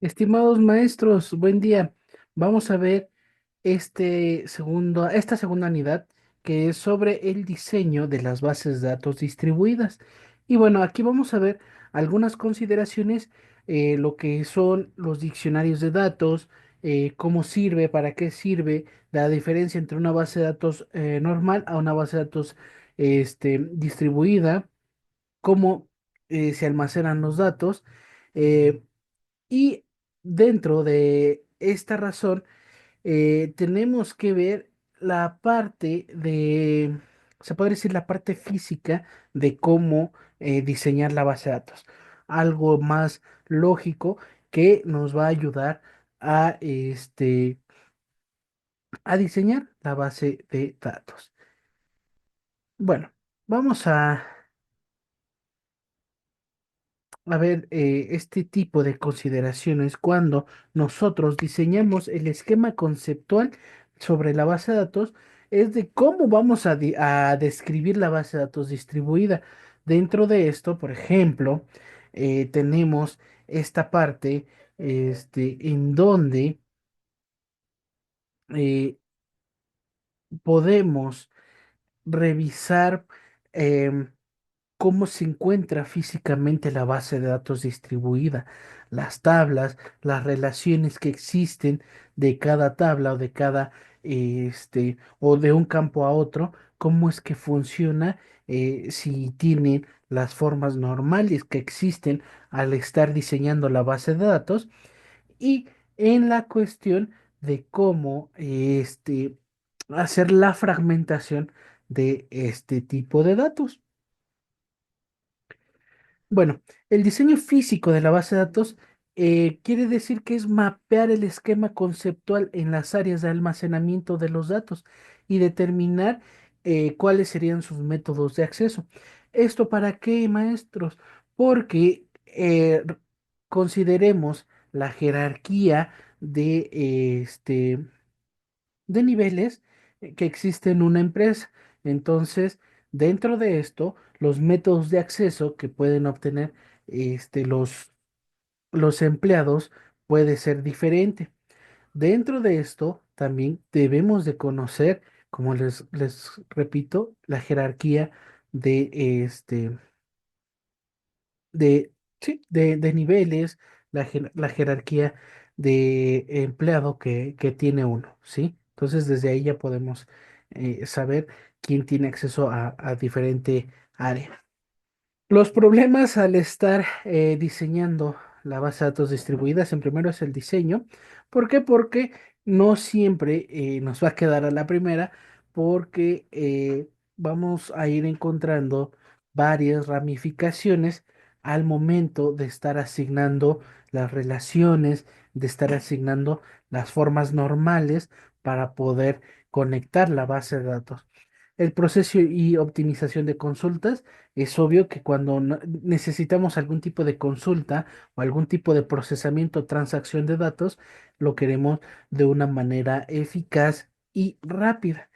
Estimados maestros, buen día. Vamos a ver esta segunda unidad que es sobre el diseño de las bases de datos distribuidas. Y bueno, aquí vamos a ver algunas consideraciones, lo que son los diccionarios de datos, cómo sirve, para qué sirve, la diferencia entre una base de datos normal a una base de datos distribuida, cómo se almacenan los datos. eh, y dentro de esta razón, tenemos que ver la parte de, se puede decir, la parte física de cómo diseñar la base de datos. Algo más lógico que nos va a ayudar a, a diseñar la base de datos. Bueno, vamos a ver este tipo de consideraciones cuando nosotros diseñamos el esquema conceptual sobre la base de datos, es de cómo vamos a describir la base de datos distribuida. Dentro de esto, por ejemplo, tenemos esta parte en donde eh, podemos revisar em, cómo se encuentra físicamente la base de datos distribuida, las tablas, las relaciones que existen de cada tabla o de cada, o de un campo a otro, cómo es que funciona, si tienen las formas normales que existen al estar diseñando la base de datos y en la cuestión de cómo, hacer la fragmentación de este tipo de datos. Bueno, el diseño físico de la base de datos quiere decir que es mapear el esquema conceptual en las áreas de almacenamiento de los datos y determinar cuáles serían sus métodos de acceso. ¿Esto para qué, maestros? Porque consideremos la jerarquía de, de niveles que existe en una empresa. Entonces, dentro de esto, los métodos de acceso que pueden obtener este, los, los empleados puede ser diferente. Dentro de esto, también debemos de conocer, como les repito, la jerarquía de, de, sí, de niveles, la jerarquía de empleado que tiene uno, ¿sí? Entonces, desde ahí ya podemos saber quién tiene acceso a diferente área. Los problemas al estar diseñando la base de datos distribuidas, en primero es el diseño. ¿Por qué? Porque no siempre nos va a quedar a la primera, porque vamos a ir encontrando varias ramificaciones al momento de estar asignando las relaciones, de estar asignando las formas normales para poder conectar la base de datos. El proceso y optimización de consultas. Es obvio que cuando necesitamos algún tipo de consulta o algún tipo de procesamiento o transacción de datos, lo queremos de una manera eficaz y rápida.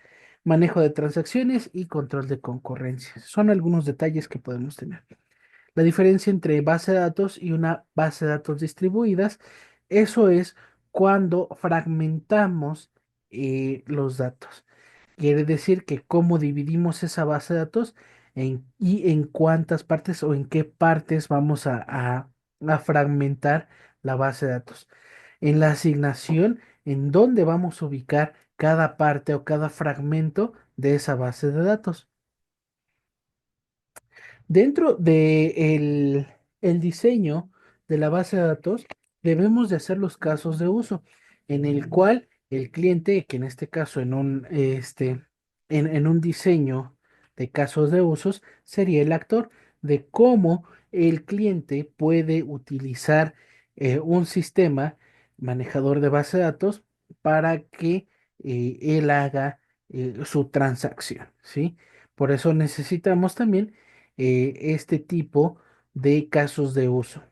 Manejo de transacciones y control de concurrencia. Son algunos detalles que podemos tener. La diferencia entre base de datos y una base de datos distribuidas, eso es cuando fragmentamos los datos. Quiere decir que cómo dividimos esa base de datos y en cuántas partes o en qué partes vamos a fragmentar la base de datos. En la asignación, en dónde vamos a ubicar cada parte o cada fragmento de esa base de datos. Dentro de el diseño de la base de datos, debemos de hacer los casos de uso, en el cual el cliente, que en este caso en un diseño de casos de usos, sería el actor de cómo el cliente puede utilizar un sistema manejador de base de datos para que él haga su transacción, ¿sí? Por eso necesitamos también este tipo de casos de uso.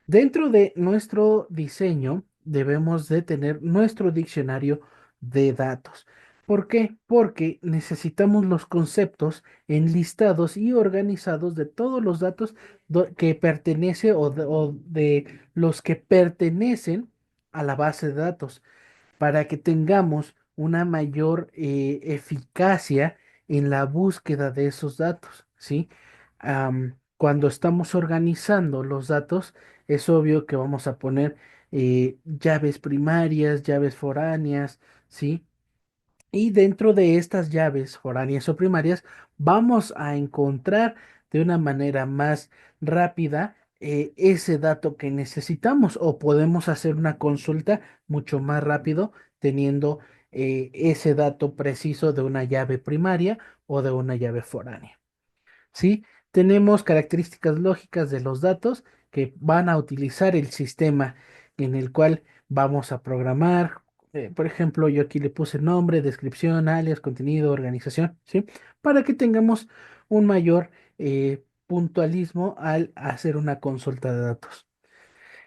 Dentro de nuestro diseño debemos de tener nuestro diccionario de datos. ¿Por qué? Porque necesitamos los conceptos enlistados y organizados de todos los datos que pertenece o de los que pertenecen a la base de datos para que tengamos una mayor eficacia en la búsqueda de esos datos, ¿sí? Cuando estamos organizando los datos, es obvio que vamos a poner llaves primarias, llaves foráneas, ¿sí? Y dentro de estas llaves foráneas o primarias, vamos a encontrar de una manera más rápida ese dato que necesitamos o podemos hacer una consulta mucho más rápido teniendo ese dato preciso de una llave primaria o de una llave foránea. ¿Sí? Tenemos características lógicas de los datos que van a utilizar el sistema en el cual vamos a programar. Por ejemplo, yo aquí le puse nombre, descripción, alias, contenido, organización, ¿sí? Para que tengamos un mayor puntualismo al hacer una consulta de datos.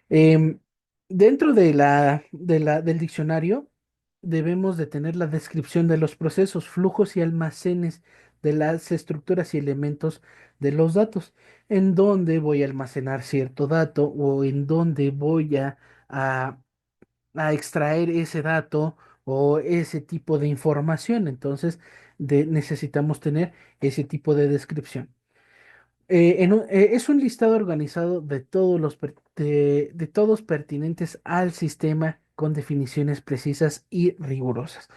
Em, Dentro del diccionario debemos de tener la descripción de los procesos, flujos y almacenes de las estructuras y elementos de los datos, en dónde voy a almacenar cierto dato o en dónde voy a, a extraer ese dato o ese tipo de información. Entonces, necesitamos tener ese tipo de descripción. Es un listado organizado de todos de todos pertinentes al sistema con definiciones precisas y rigurosas.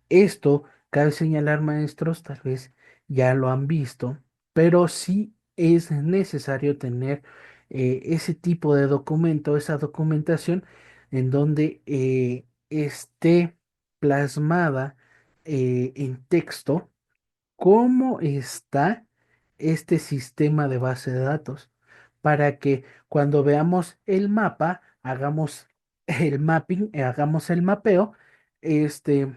Esto, cabe señalar, maestros, tal vez ya lo han visto, pero sí es necesario tener ese tipo de documento, esa documentación en donde esté plasmada en texto cómo está este sistema de base de datos para que cuando veamos el mapa, hagamos el mapping, hagamos el mapeo, este,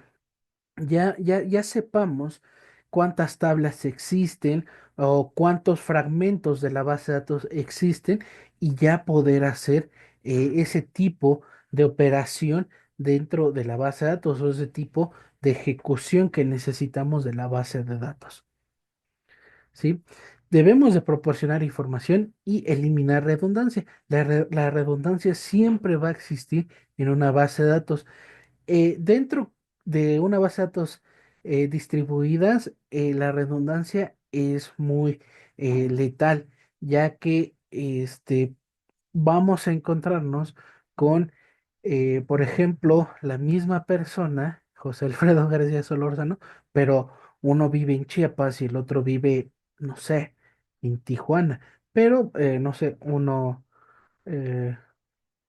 ya sepamos cuántas tablas existen o cuántos fragmentos de la base de datos existen y ya poder hacer ese tipo de operación dentro de la base de datos o ese tipo de ejecución que necesitamos de la base de datos. ¿Sí? Debemos de proporcionar información y eliminar redundancia. La redundancia siempre va a existir en una base de datos. Dentro de una base de datos distribuidas, la redundancia es muy letal, ya que vamos a encontrarnos con, por ejemplo, la misma persona, José Alfredo García Solórzano, pero uno vive en Chiapas y el otro vive, no sé, en Tijuana, pero no sé, uno eh,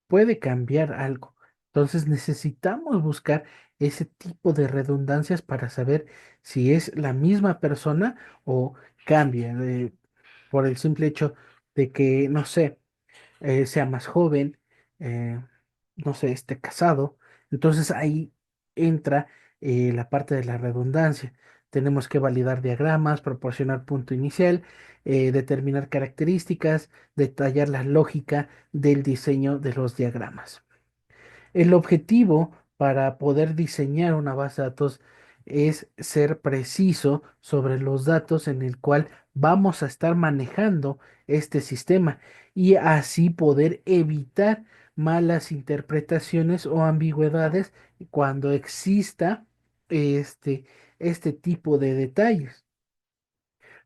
puede cambiar algo. Entonces necesitamos buscar ese tipo de redundancias para saber si es la misma persona o cambia por el simple hecho de que, no sé, sea más joven, eh, no sé, esté casado. Entonces ahí entra la parte de la redundancia. Tenemos que validar diagramas, proporcionar punto inicial, determinar características, detallar la lógica del diseño de los diagramas. El objetivo para poder diseñar una base de datos es ser preciso sobre los datos en el cual vamos a estar manejando este sistema y así poder evitar malas interpretaciones o ambigüedades cuando exista este, este tipo de detalles.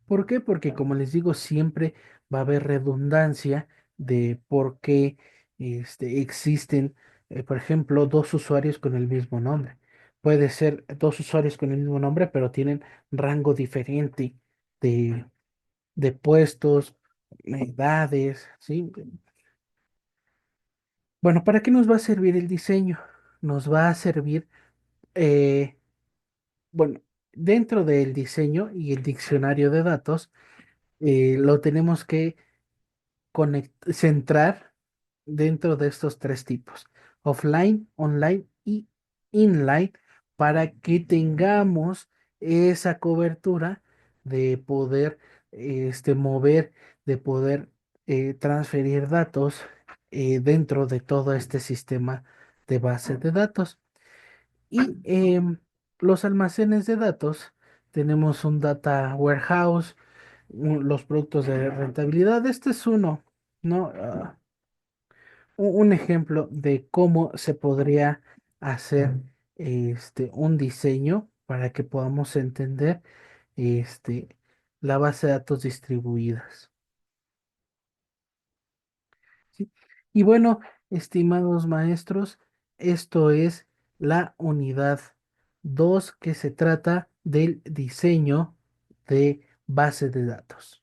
¿Por qué? Porque como les digo, siempre va a haber redundancia de por qué existen, por ejemplo, dos usuarios con el mismo nombre. Puede ser dos usuarios con el mismo nombre, pero tienen rango diferente de, de puestos, edades, ¿sí? Bueno, ¿para qué nos va a servir el diseño? Nos va a servir, eh, bueno, dentro del diseño y el diccionario de datos, lo tenemos que centrar dentro de estos tres tipos, offline, online y inline, para que tengamos esa cobertura de poder mover, de poder transferir datos dentro de todo este sistema de base de datos. Y los almacenes de datos, tenemos un data warehouse, los productos de rentabilidad. Este es uno, ¿no? Un ejemplo de cómo se podría hacer un diseño para que podamos entender este, la base de datos distribuidas. ¿Sí? Y bueno, estimados maestros, esto es la unidad 2 que se trata del diseño de base de datos.